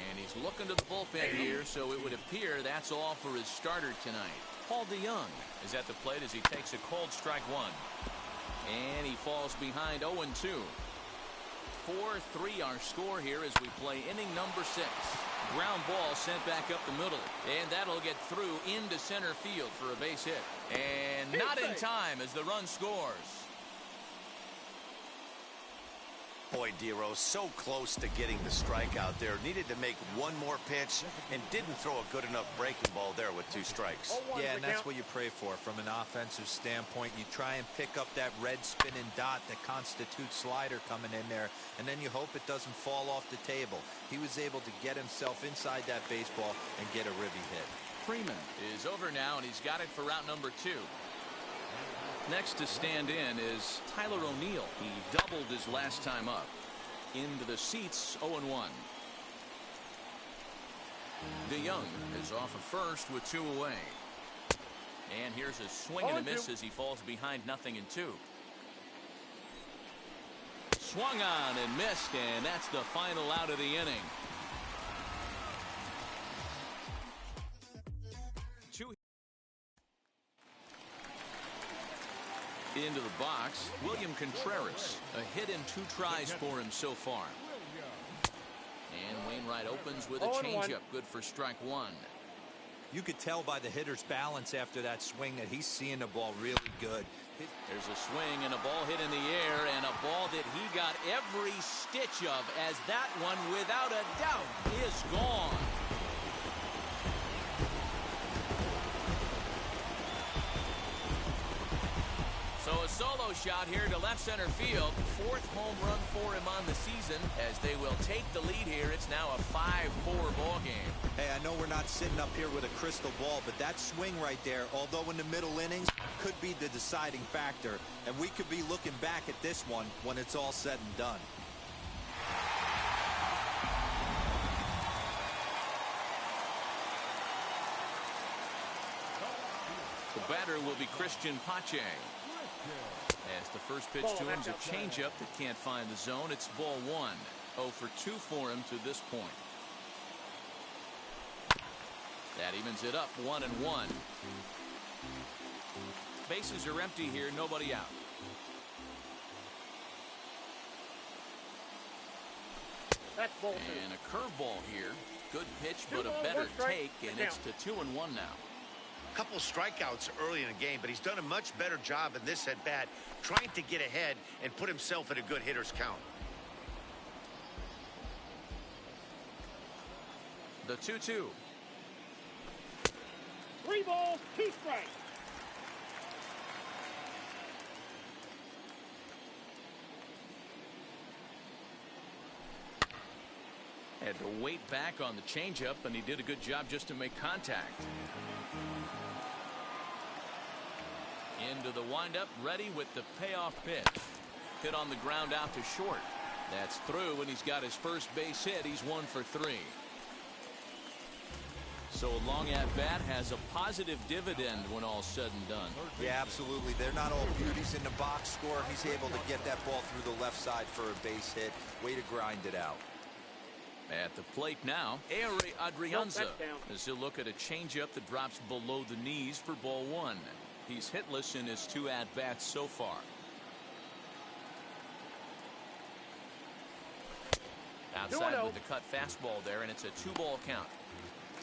And he's looking to the bullpen here, so it would appear that's all for his starter tonight. Paul DeYoung is at the plate as he takes a cold strike 1. And he falls behind 0-2. 4-3 our score here as we play inning number 6. Ground ball sent back up the middle, and that'll get through into center field for a base hit. And not in time as the run scores. Boy, Dero, so close to getting the strikeout there. Needed to make one more pitch and didn't throw a good enough breaking ball there with 2 strikes. Yeah, and that's what you pray for from an offensive standpoint. You try and pick up that red spinning dot that constitutes slider coming in there, and then you hope it doesn't fall off the table. He was able to get himself inside that baseball and get a ribby hit. Freeman is over now, and he's got it for route number 2. Next to stand in is Tyler O'Neill. He doubled his last time up. Into the seats, 0-1. DeYoung is off of first with 2 away. And here's a swing and a miss as he falls behind 0-2. Swung on and missed, and that's the final out of the inning. Into the box, William Contreras. A hit in 2 tries for him so far. And Wainwright opens with a changeup, good for strike 1. You could tell by the hitter's balance after that swing that he's seeing the ball really good. There's a swing and a ball hit in the air, and a ball that he got every stitch of, as that one, without a doubt, is gone. So a solo shot here to left center field. 4th home run for him on the season. As they will take the lead here, it's now a 5-4 ball game. Hey, I know we're not sitting up here with a crystal ball, but that swing right there, although in the middle innings, could be the deciding factor. And we could be looking back at this one when it's all said and done. The batter will be Christian Pache. As the first pitch to him is a changeup that can't find the zone. It's ball 1. 0 for 2 for him to this point. That evens it up 1-1. Bases are empty here, nobody out. And a curveball here. Good pitch, but a better take, and it's to 2-1 now. Couple strikeouts early in the game, but he's done a much better job in this at bat, trying to get ahead and put himself in a good hitter's count. The 2-2. 3 balls, 2 strikes. Had to wait back on the changeup, and he did a good job just to make contact. Into the windup, ready with the payoff pitch. Hit on the ground out to short. That's through, and he's got his first base hit. He's 1 for 3. So a long at bat has a positive dividend when all's said and done. Yeah, absolutely. They're not all beauties in the box score. He's able to get that ball through the left side for a base hit. Way to grind it out. At the plate now, Adrianza, as he'll look at a changeup that drops below the knees for ball 1. He's hitless in his 2 at-bats so far. Outside with the cut fastball there, and it's a 2-ball count.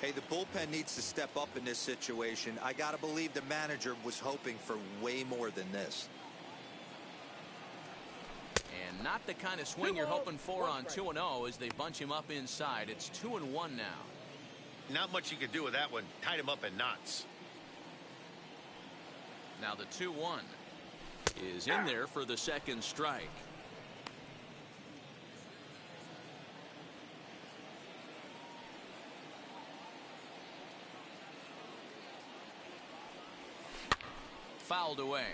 Hey, the bullpen needs to step up in this situation. I got to believe the manager was hoping for way more than this. And not the kind of swing you're hoping for on 2-0 as they bunch him up inside. It's 2-1 now. Not much you can do with that one. Tied him up in knots. Now the 2-1 is in there for the second strike. Fouled away.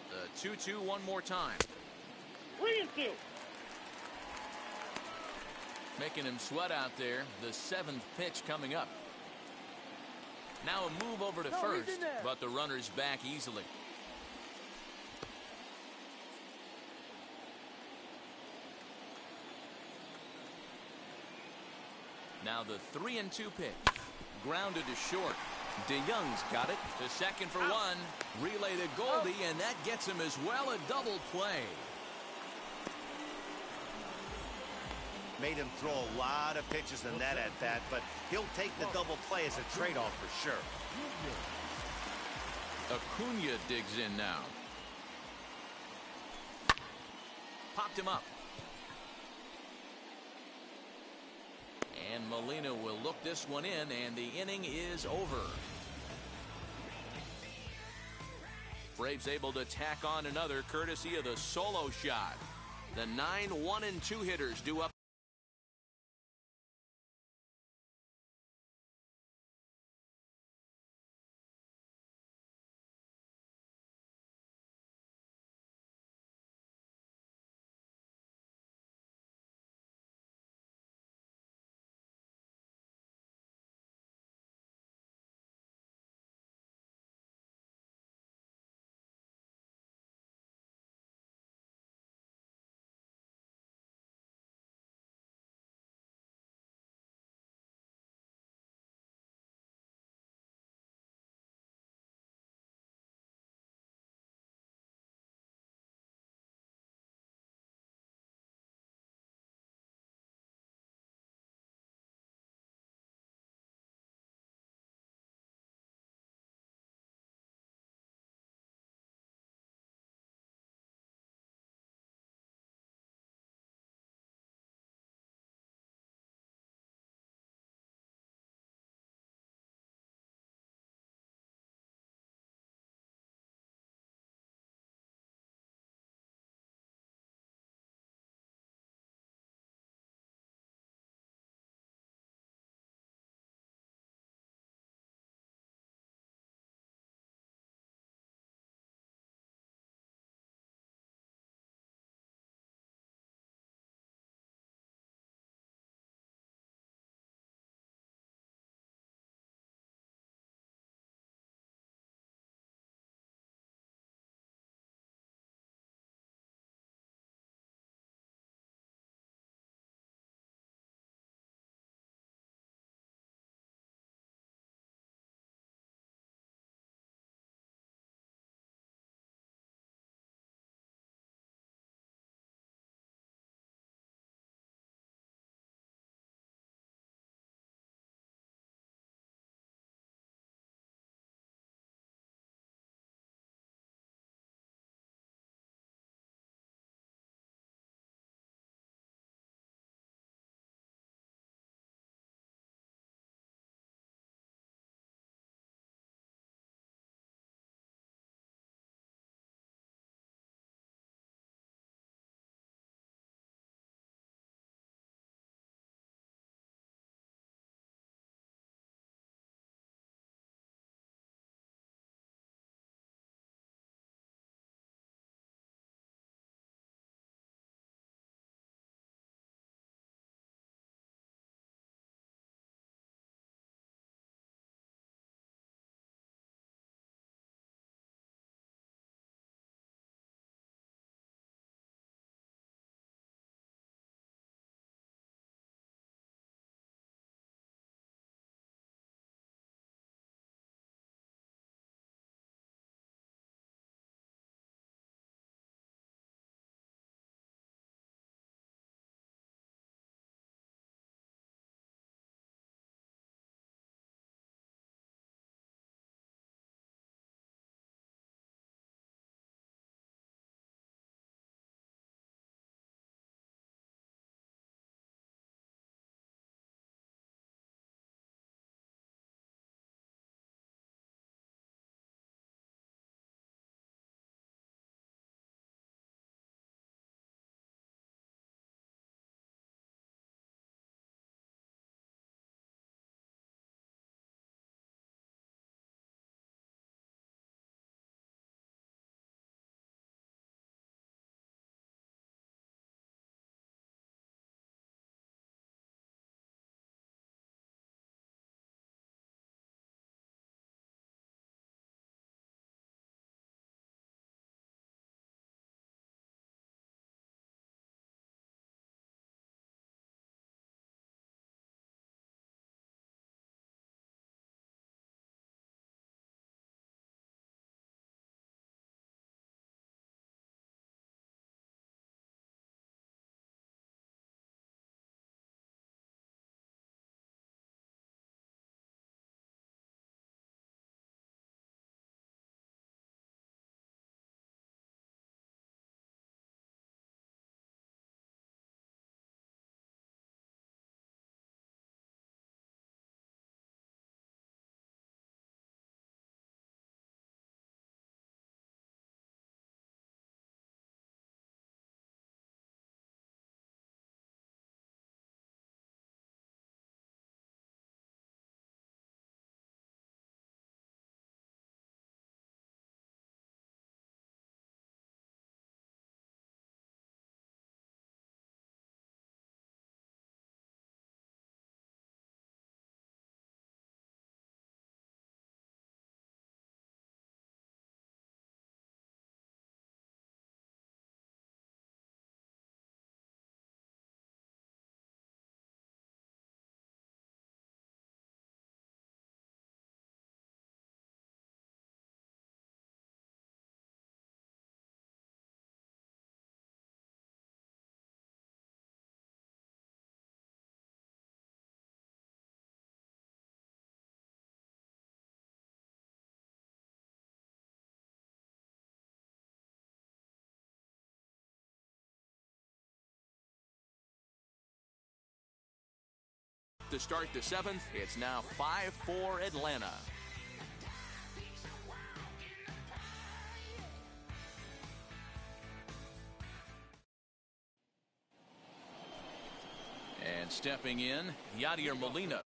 The 2-2 one more time. 3-2. Making him sweat out there. The 7th pitch coming up. Now a move over to first, but the runner's back easily. Now the 3-2 pitch. Grounded to short. DeYoung's got it to second for 1. Relay to Goldie, and that gets him as well. A double play. Made him throw a lot of pitches in that at bat, but he'll take the double play as a trade-off for sure. Acuna digs in now. Popped him up. And Molina will look this one in, and the inning is over. Braves able to tack on another courtesy of the solo shot. The 9 1-2 hitters due up. to start the seventh. It's now 5-4 Atlanta. And stepping in, Yadier Molina.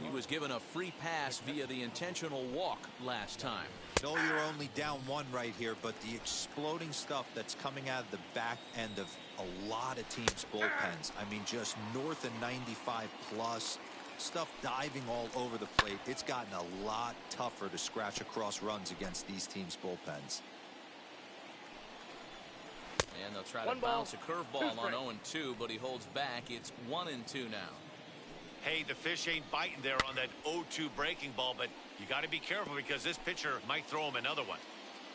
He was given a free pass via the intentional walk last time. No, you're only down one right here, but the exploding stuff that's coming out of the back end of a lot of teams' bullpens. I mean, just north of 95 plus. Stuff diving all over the plate. It's gotten a lot tougher to scratch across runs against these teams' bullpens. And they'll try to bounce a curveball on 0-2, but he holds back. It's 1-2 now. Hey, the fish ain't biting there on that 0-2 breaking ball, but you got to be careful because this pitcher might throw him another one.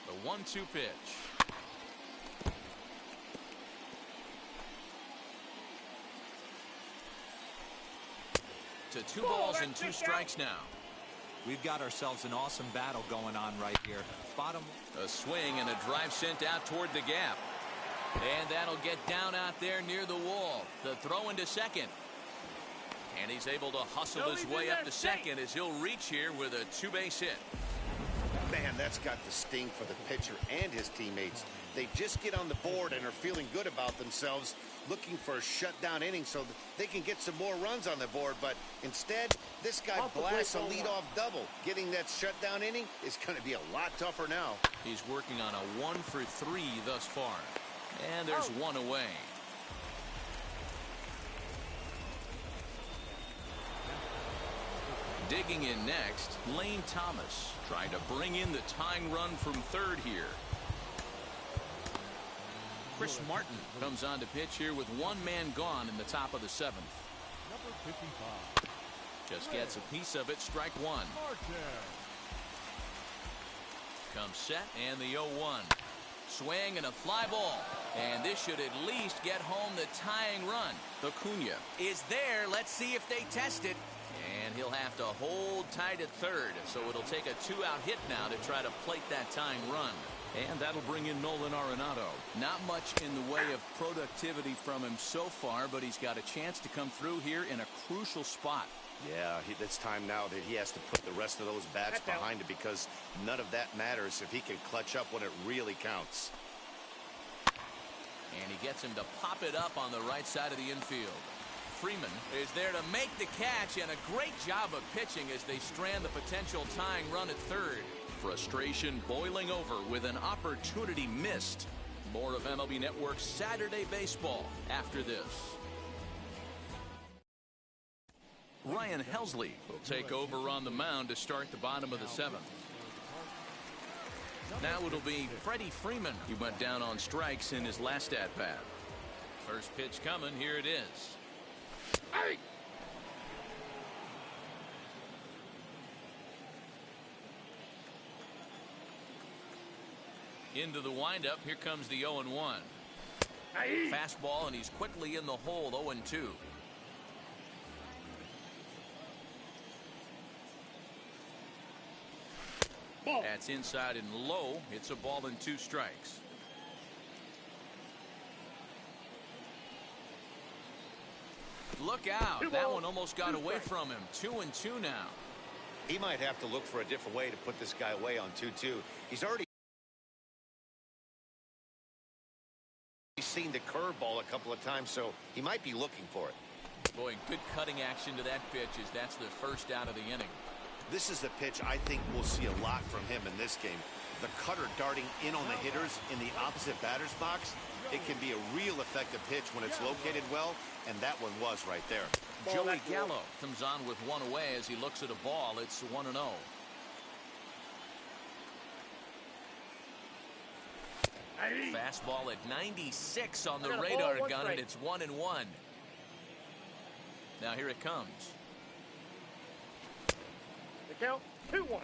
The 1-2 pitch. To 2 balls and 2 strikes now. We've got ourselves an awesome battle going on right here. Bottom. A swing and a drive sent out toward the gap. And that'll get down out there near the wall. The throw into second. And he's able to hustle his way up to second as he'll reach here with a 2-base hit. Man, that's got the sting for the pitcher and his teammates. They just get on the board and are feeling good about themselves, looking for a shutdown inning so that they can get some more runs on the board. But instead, this guy blasts a leadoff double. Getting that shutdown inning is going to be a lot tougher now. He's working on a 1-for-3 thus far. And there's one away. Digging in next, Lane Thomas trying to bring in the tying run from third here. Chris Martin comes on to pitch here with 1 man gone in the top of the 7th. Number 55. Just gets a piece of it, strike 1. Comes set and the 0-1. Swing and a fly ball. And this should at least get home the tying run. Acuna is there. Let's see if they test it. And he'll have to hold tight at third, so it'll take a 2-out hit now to try to plate that tying run. And that'll bring in Nolan Arenado. Not much in the way of productivity from him so far, but he's got a chance to come through here in a crucial spot. Yeah, it's time now that he has to put the rest of those bats behind him because none of that matters if he can clutch up when it really counts. And he gets him to pop it up on the right side of the infield. Freeman is there to make the catch, and a great job of pitching as they strand the potential tying run at third. Frustration boiling over with an opportunity missed. More of MLB Network's Saturday Baseball after this. Ryan Helsley will take over on the mound to start the bottom of the 7th. Now it'll be Freddie Freeman. He went down on strikes in his last at-bat. First pitch coming. Here it is. Hey! Into the windup. Here comes the 0-1. Hey! Fastball, and he's quickly in the hole. 0-2. That's inside and low. It's a ball and 2 strikes. Look out. That one almost got away from him. 2-2 now. He might have to look for a different way to put this guy away on 2-2. He's already seen the curveball a couple of times, so he might be looking for it. Boy, good cutting action to that pitch as that's the first out of the inning. This is a pitch I think we'll see a lot from him in this game. The cutter darting in on the hitters in the opposite batter's box. It can be a real effective pitch when it's located well, and that one was right there. Joey Gallo comes on with 1 away as he looks at a ball. It's 1-0. Fastball at 96 on the radar gun, and it's 1-1. Now here it comes. The count 2-1.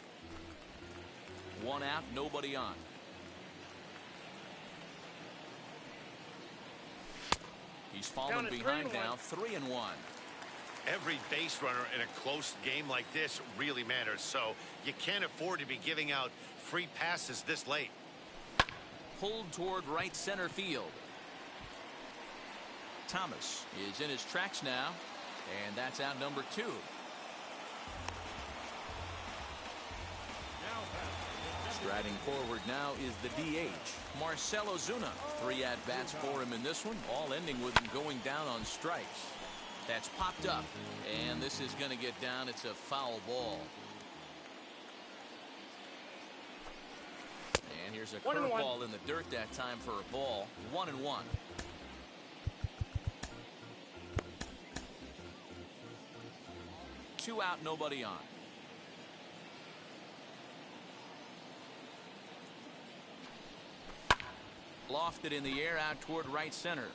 1 out, nobody on. He's fallen behind now, 3-1. Every base runner in a close game like this really matters, so you can't afford to be giving out free passes this late. Pulled toward right center field. Thomas is in his tracks now, and that's out number 2. Striding forward now is the DH, Marcell Ozuna. 3 at-bats for him in this one, all ending with him going down on strikes. That's popped up, and this is going to get down. It's a foul ball. And here's a curveball in the dirt that time for a ball. 1-1. 2 out, nobody on. Lofted in the air out toward right center.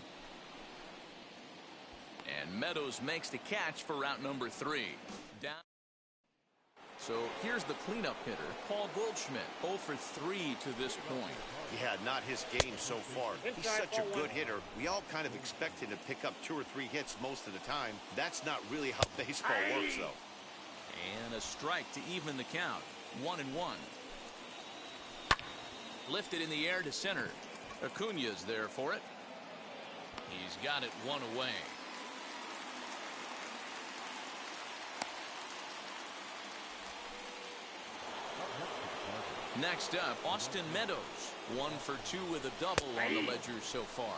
And Meadows makes the catch for route number 3. Down. So here's the cleanup hitter, Paul Goldschmidt, 0 for 3 to this point. Yeah, not his game so far. He's such a good hitter. We all kind of expect him to pick up 2 or 3 hits most of the time. That's not really how baseball works, though. And a strike to even the count. 1-1. Lifted in the air to center. Acuña's there for it. He's got it 1 away. Next up, Austin Meadows. 1 for 2 with a double on the ledger so far.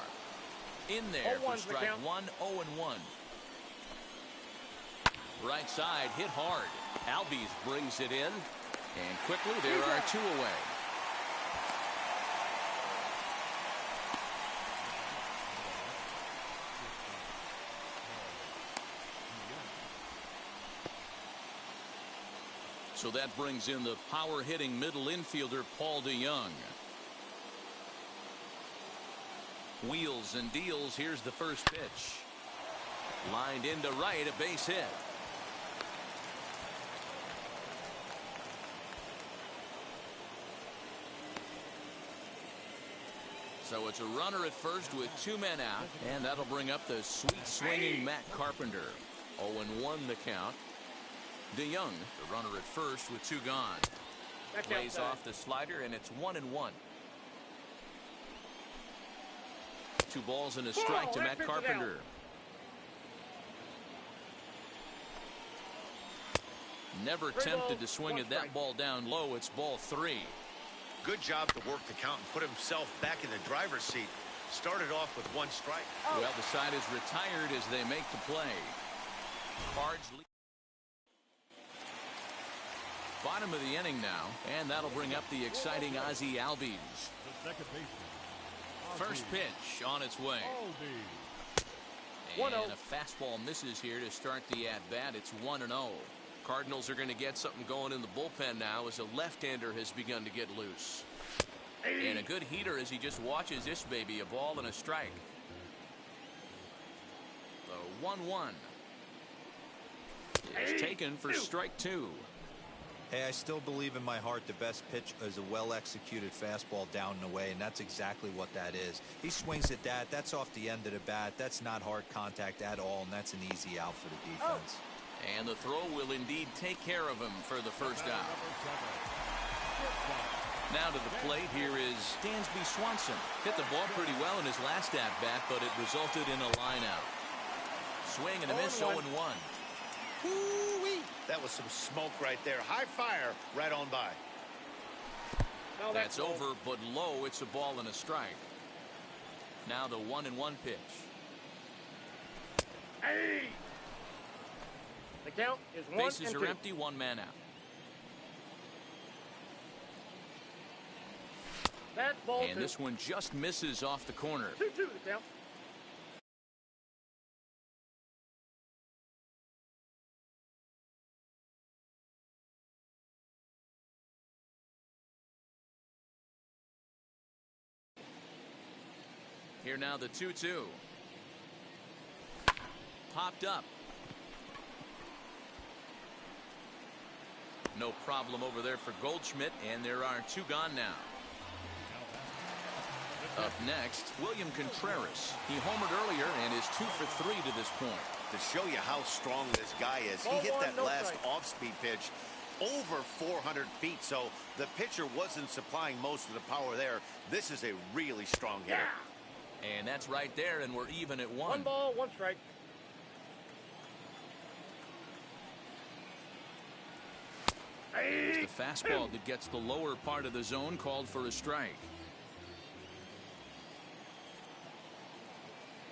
In there for strike 1, 0-1. Right side hit hard. Albies brings it in. And quickly there are 2 away. So that brings in the power-hitting middle infielder, Paul DeYoung. Wheels and deals. Here's the first pitch. Lined into right, a base hit. So it's a runner at first with 2 men out, and that'll bring up the sweet swinging Matt Carpenter. 0-1 the count. DeYoung, the runner at first with 2 gone. Plays off the slider, and it's 1-1. 2 balls and a strike to Matt Carpenter. Never tempted to swing at that ball down low. It's ball 3. Good job to work the count and put himself back in the driver's seat. Started off with 1 strike. Well, the side is retired as they make the play. Cards lead. Bottom of the inning now, and that'll bring up the exciting Ozzie Albies. First pitch on its way. And a fastball misses here to start the at-bat. It's 1-0. Cardinals are going to get something going in the bullpen now as a left-hander has begun to get loose. And a good heater as he just watches this baby, a ball and a strike. The 1-1 is taken for strike 2. Hey, I still believe in my heart the best pitch is a well-executed fastball down and away, and that's exactly what that is. He swings at that. That's off the end of the bat. That's not hard contact at all, and that's an easy out for the defense. And the throw will indeed take care of him for the first out. Now to the plate, here is Dansby Swanson. Hit the ball pretty well in his last at-bat, but it resulted in a line-out. Swing and a miss, 0-1. Woo-wee. That was some smoke right there. High fire right on by. No, That's over, but low. It's a ball and a strike. Now the 1-1 pitch. Hey! The count is 1-2. Bases are empty, one man out. That's ball And 2. this one just misses off the corner. 2-2 the count. Here now the 2-2. Popped up. No problem over there for Goldschmidt, and there are 2 gone now. Up next, William Contreras. He homered earlier and is 2 for 3 to this point. To show you how strong this guy is, he hit that last off-speed pitch over 400 feet, so the pitcher wasn't supplying most of the power there. This is a really strong hitter. And that's right there, and we're even at 1. 1 ball, 1 strike. It's the fastball that gets the lower part of the zone, called for a strike.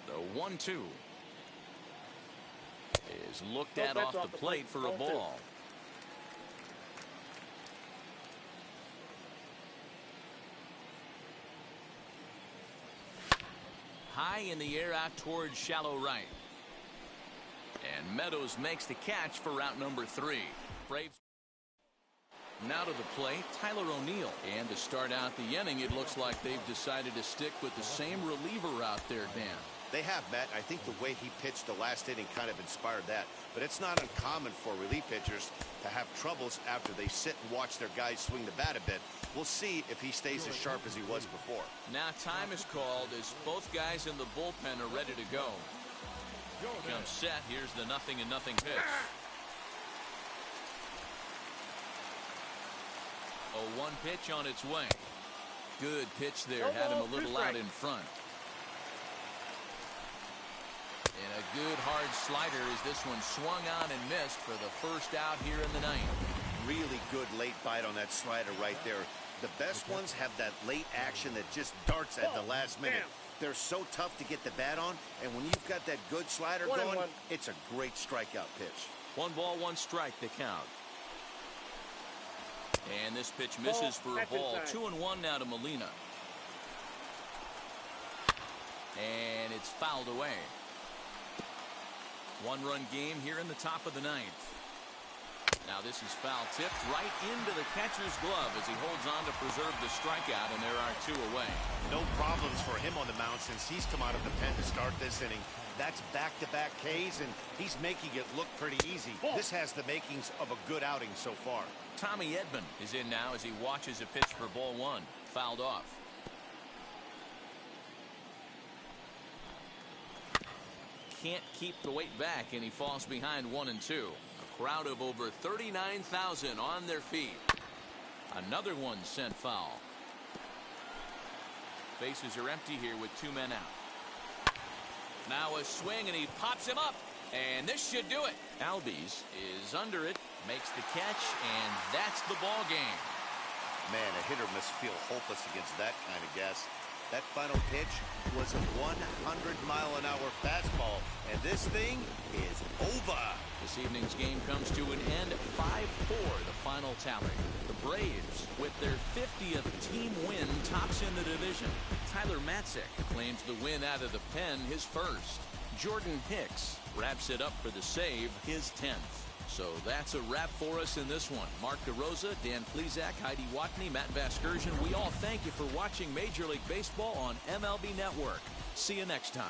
The 1-2 is looked at off the plate for a ball. High in the air out towards shallow right. And Meadows makes the catch for route number 3. Braves. Now to the plate, Tyler O'Neill. And to start out the inning, it looks like they've decided to stick with the same reliever out there, Dan. They have, Matt. I think the way he pitched the last inning kind of inspired that. But it's not uncommon for relief pitchers to have troubles after they sit and watch their guys swing the bat a bit. We'll see if he stays as sharp as he was before. Now time is called as both guys in the bullpen are ready to go. Comes set. Here's the 0-0 pitch. A 1 pitch on its way. Good pitch there. Had him a little out in front. And a good hard slider as this one swung on and missed for the first out here in the 9th. Really good late bite on that slider right there. The best ones have that late action that just darts at the last minute. They're so tough to get the bat on, and when you've got that good slider going, it's a great strikeout pitch. 1 ball, 1 strike to count. And this pitch misses for a ball. 2-1 now to Molina. And it's fouled away. 1-run game here in the top of the 9th. Now this is foul tipped right into the catcher's glove as he holds on to preserve the strikeout, and there are 2 away. No problems for him on the mound since he's come out of the pen to start this inning. That's back-to-back Ks, and he's making it look pretty easy. This has the makings of a good outing so far. Tommy Edman is in now as he watches a pitch for ball 1. Fouled off. Can't keep the weight back, and he falls behind 1-2. A crowd of over 39,000 on their feet. Another one sent foul. Bases are empty here with 2 men out. Now a swing, and he pops him up, and this should do it. Albies is under it, makes the catch, and that's the ball game. Man, a hitter must feel hopeless against that kind of gas. That final pitch was a 100-mile-an-hour fastball, and this thing is over. This evening's game comes to an end, 5-4, the final tally. The Braves, with their 50th team win, tops in the division. Tyler Matzek claims the win out of the pen, his first. Jordan Hicks wraps it up for the save, his 10th. So that's a wrap for us in this one. Mark DeRosa, Dan Plesac, Heidi Watney, Matt Vasgersian. We all thank you for watching Major League Baseball on MLB Network. See you next time.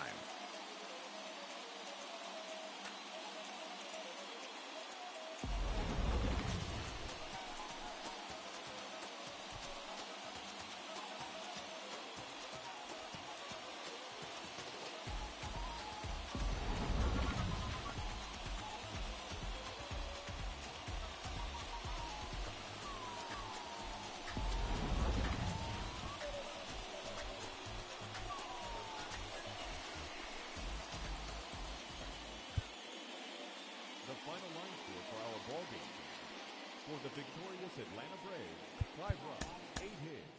Braves, 5 runs, 8 hits.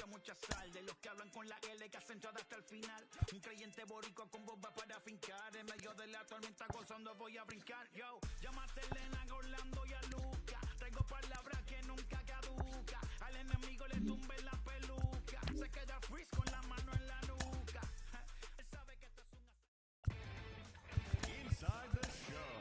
Mucha sal, de los que hablan con la L que hacen toda hasta el final. Un creyente boricua con bomba para fincar, en medio de la tormenta gozando voy a brincar. Yo, llámate Elena, a Orlando y a Luca. Traigo palabras que nunca caduca. Al enemigo le tumbe la peluca. Se queda freeze con la mano en la nuca. Él sabe que esto es una... Inside the show.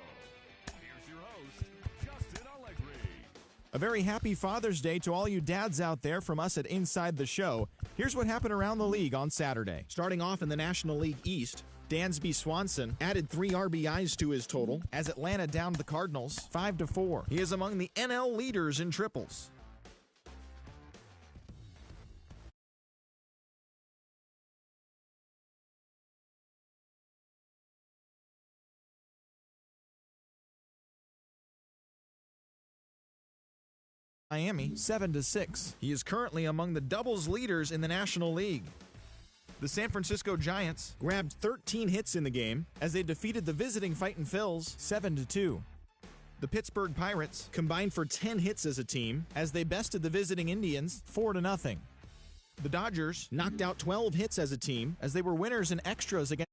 Here's your host, Justin Allegri. A very happy Father's Day to all you dads out there from us at Inside the Show. Here's what happened around the league on Saturday. Starting off in the National League East, Dansby Swanson added 3 RBIs to his total as Atlanta downed the Cardinals 5-4. He is among the NL leaders in triples. Miami 7-6. He is currently among the doubles leaders in the National League. The San Francisco Giants grabbed 13 hits in the game as they defeated the visiting Fightin' Phils 7-2. The Pittsburgh Pirates combined for 10 hits as a team as they bested the visiting Indians 4-0. The Dodgers knocked out 12 hits as a team as they were winners in extras against